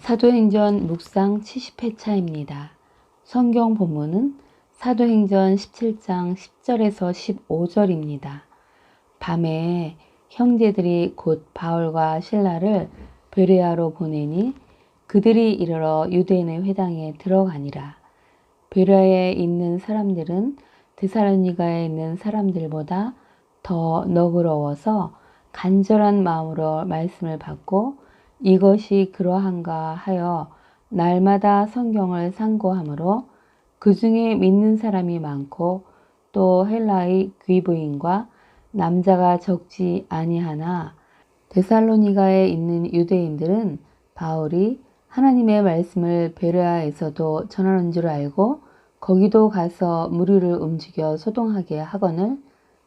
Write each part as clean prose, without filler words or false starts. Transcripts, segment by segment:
사도행전 묵상 70회차입니다. 성경 본문은 사도행전 17장 10절에서 15절입니다. 밤에 형제들이 곧 바울과 실라를 베레아로 보내니 그들이 이르러 유대인의 회당에 들어가니라. 베레아에 있는 사람들은 데살로니가에 있는 사람들보다 더 너그러워서 간절한 마음으로 말씀을 받고 이것이 그러한가 하여 날마다 성경을 상고하므로 그 중에 믿는 사람이 많고 또 헬라의 귀부인과 남자가 적지 아니하나 데살로니가에 있는 유대인들은 바울이 하나님의 말씀을 베레아에서도 전하는 줄 알고 거기도 가서 무리를 움직여 소동하게 하거늘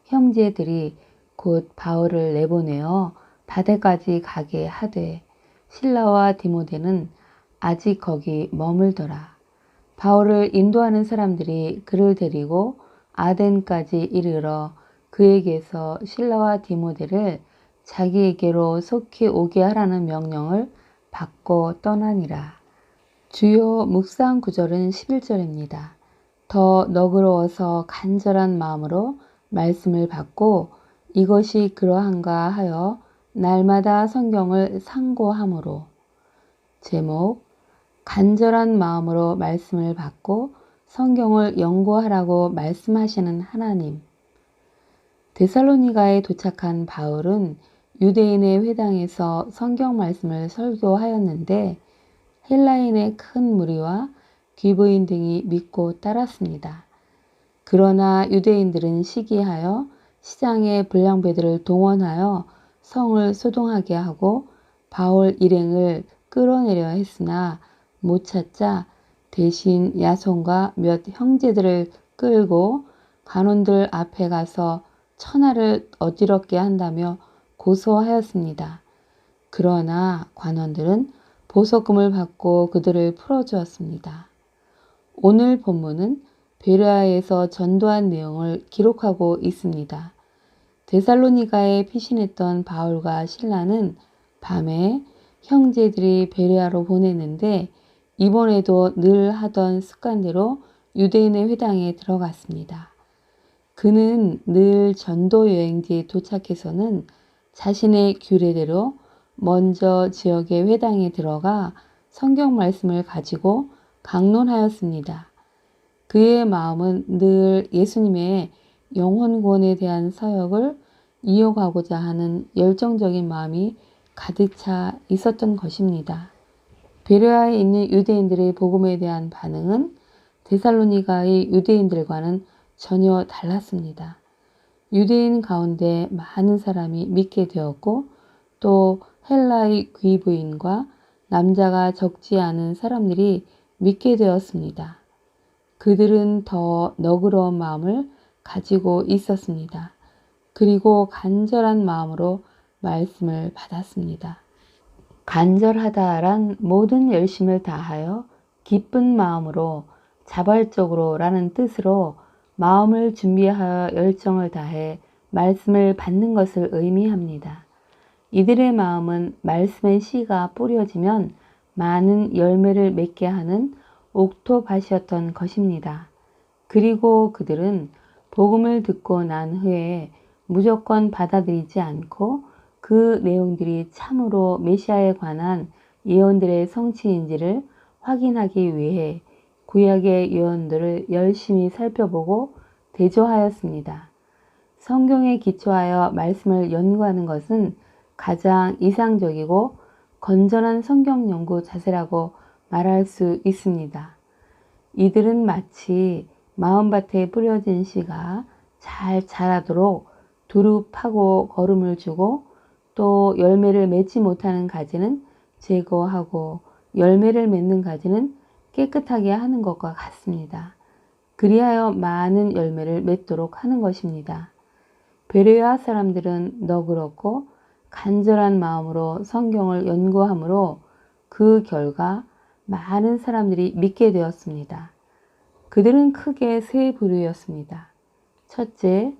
형제들이 곧 바울을 내보내어 바다까지 가게 하되 실라와 디모데는 아직 거기 머물더라. 바울을 인도하는 사람들이 그를 데리고 아덴까지 이르러 그에게서 실라와 디모데를 자기에게로 속히 오게 하라는 명령을 받고 떠나니라. 주요 묵상 구절은 11절입니다. 더 너그러워서 간절한 마음으로 말씀을 받고 이것이 그러한가 하여 날마다 성경을 상고함으로. 제목, 간절한 마음으로 말씀을 받고 성경을 연구하라고 말씀하시는 하나님. 데살로니가에 도착한 바울은 유대인의 회당에서 성경 말씀을 설교하였는데 헬라인의 큰 무리와 귀부인 등이 믿고 따랐습니다. 그러나 유대인들은 시기하여 시장의 불량배들을 동원하여 성을 소동하게 하고 바울 일행을 끌어내려 했으나 못 찾자 대신 야손과 몇 형제들을 끌고 관원들 앞에 가서 천하를 어지럽게 한다며 고소하였습니다. 그러나 관원들은 보석금을 받고 그들을 풀어주었습니다. 오늘 본문은 베레아에서 전도한 내용을 기록하고 있습니다. 데살로니가에 피신했던 바울과 실라는 밤에 형제들이 베레아로 보냈는데 이번에도 늘 하던 습관대로 유대인의 회당에 들어갔습니다. 그는 늘 전도 여행지에 도착해서는 자신의 규례대로 먼저 지역의 회당에 들어가 성경 말씀을 가지고 강론하였습니다. 그의 마음은 늘 예수님의 영혼 구원에 대한 사역을 이어가고자 하는 열정적인 마음이 가득 차 있었던 것입니다. 베레아에 있는 유대인들의 복음에 대한 반응은 데살로니가의 유대인들과는 전혀 달랐습니다. 유대인 가운데 많은 사람이 믿게 되었고 또 헬라의 귀부인과 남자가 적지 않은 사람들이 믿게 되었습니다. 그들은 더 너그러운 마음을 가지고 있었습니다. 그리고 간절한 마음으로 말씀을 받았습니다. 간절하다란 모든 열심을 다하여 기쁜 마음으로 자발적으로 라는 뜻으로 마음을 준비하여 열정을 다해 말씀을 받는 것을 의미합니다. 이들의 마음은 말씀의 씨가 뿌려지면 많은 열매를 맺게 하는 옥토밭이었던 것입니다. 그리고 그들은 복음을 듣고 난 후에 무조건 받아들이지 않고 그 내용들이 참으로 메시아에 관한 예언들의 성취인지를 확인하기 위해 구약의 예언들을 열심히 살펴보고 대조하였습니다. 성경에 기초하여 말씀을 연구하는 것은 가장 이상적이고 건전한 성경 연구 자세라고 말할 수 있습니다. 이들은 마치 마음밭에 뿌려진 씨가 잘 자라도록 두루 파고 거름을 주고 또 열매를 맺지 못하는 가지는 제거하고 열매를 맺는 가지는 깨끗하게 하는 것과 같습니다. 그리하여 많은 열매를 맺도록 하는 것입니다. 베레아 사람들은 너그럽고 간절한 마음으로 성경을 연구함으로 그 결과 많은 사람들이 믿게 되었습니다. 그들은 크게 세 부류였습니다. 첫째,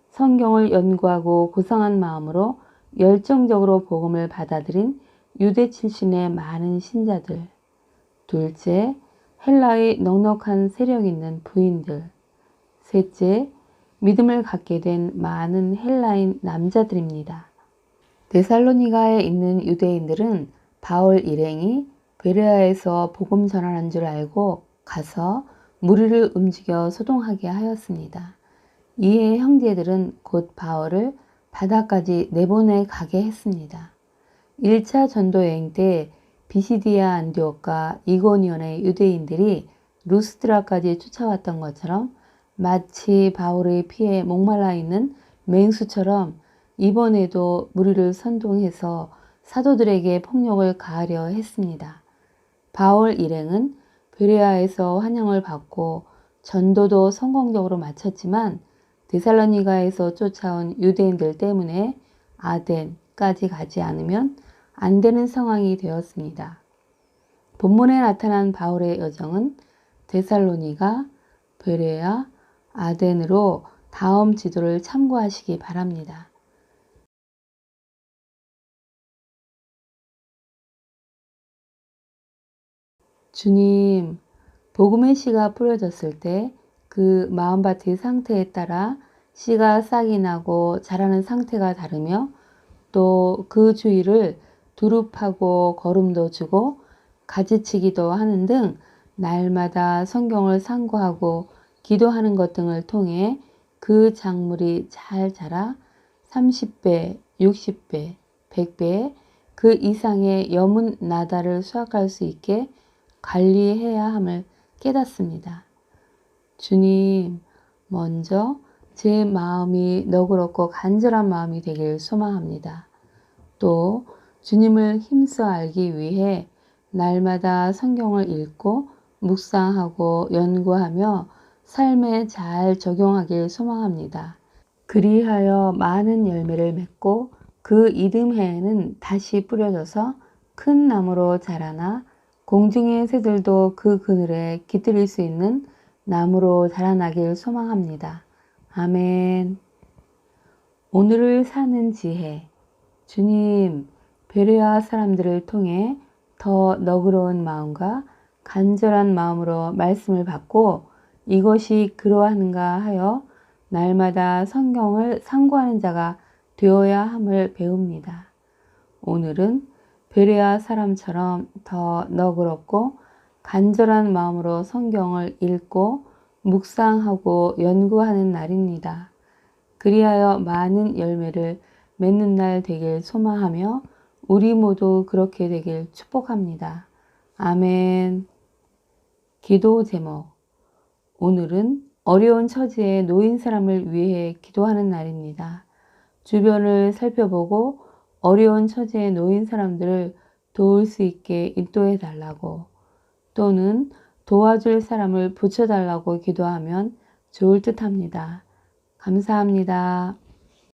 성경을 연구하고 고상한 마음으로 열정적으로 복음을 받아들인 유대 출신의 많은 신자들. 둘째, 헬라의 넉넉한 세력 있는 부인들. 셋째, 믿음을 갖게 된 많은 헬라인 남자들입니다. 데살로니가에 있는 유대인들은 바울 일행이 베레아에서 복음 전하는 줄 알고 가서 무리를 움직여 소동하게 하였습니다. 이에 형제들은 곧 바울을 바다까지 내보내 가게 했습니다. 1차 전도 여행 때 비시디아 안디옥과 이고니온의 유대인들이 루스드라까지 쫓아왔던 것처럼 마치 바울의 피에 목말라 있는 맹수처럼 이번에도 무리를 선동해서 사도들에게 폭력을 가하려 했습니다. 바울 일행은 베레아에서 환영을 받고 전도도 성공적으로 마쳤지만 데살로니가에서 쫓아온 유대인들 때문에 아덴까지 가지 않으면 안 되는 상황이 되었습니다. 본문에 나타난 바울의 여정은 데살로니가, 베레아, 아덴으로 다음 지도를 참고하시기 바랍니다. 주님, 복음의 씨가 뿌려졌을 때 그 마음밭의 상태에 따라 씨가 싹이 나고 자라는 상태가 다르며 또 그 주위를 두릅하고 거름도 주고 가지치기도 하는 등 날마다 성경을 상고하고 기도하는 것 등을 통해 그 작물이 잘 자라 30배, 60배, 100배 그 이상의 여문 나달을 수확할 수 있게 관리해야 함을 깨닫습니다. 주님, 먼저 제 마음이 너그럽고 간절한 마음이 되길 소망합니다. 또 주님을 힘써 알기 위해 날마다 성경을 읽고 묵상하고 연구하며 삶에 잘 적용하길 소망합니다. 그리하여 많은 열매를 맺고 그 이듬해에는 다시 뿌려져서 큰 나무로 자라나 공중의 새들도 그 그늘에 깃들일 수 있는 나무로 자라나길 소망합니다. 아멘. 오늘을 사는 지혜. 주님, 베레아 사람들을 통해 더 너그러운 마음과 간절한 마음으로 말씀을 받고 이것이 그러한가 하여 날마다 성경을 상고하는 자가 되어야 함을 배웁니다. 오늘은 베레아 사람처럼 더 너그럽고 간절한 마음으로 성경을 읽고 묵상하고 연구하는 날입니다. 그리하여 많은 열매를 맺는 날 되길 소망하며 우리 모두 그렇게 되길 축복합니다. 아멘. 기도 제목. 오늘은 어려운 처지에 놓인 사람을 위해 기도하는 날입니다. 주변을 살펴보고 어려운 처지에 놓인 사람들을 도울 수 있게 인도해 달라고 또는 도와줄 사람을 붙여달라고 기도하면 좋을 듯 합니다. 감사합니다.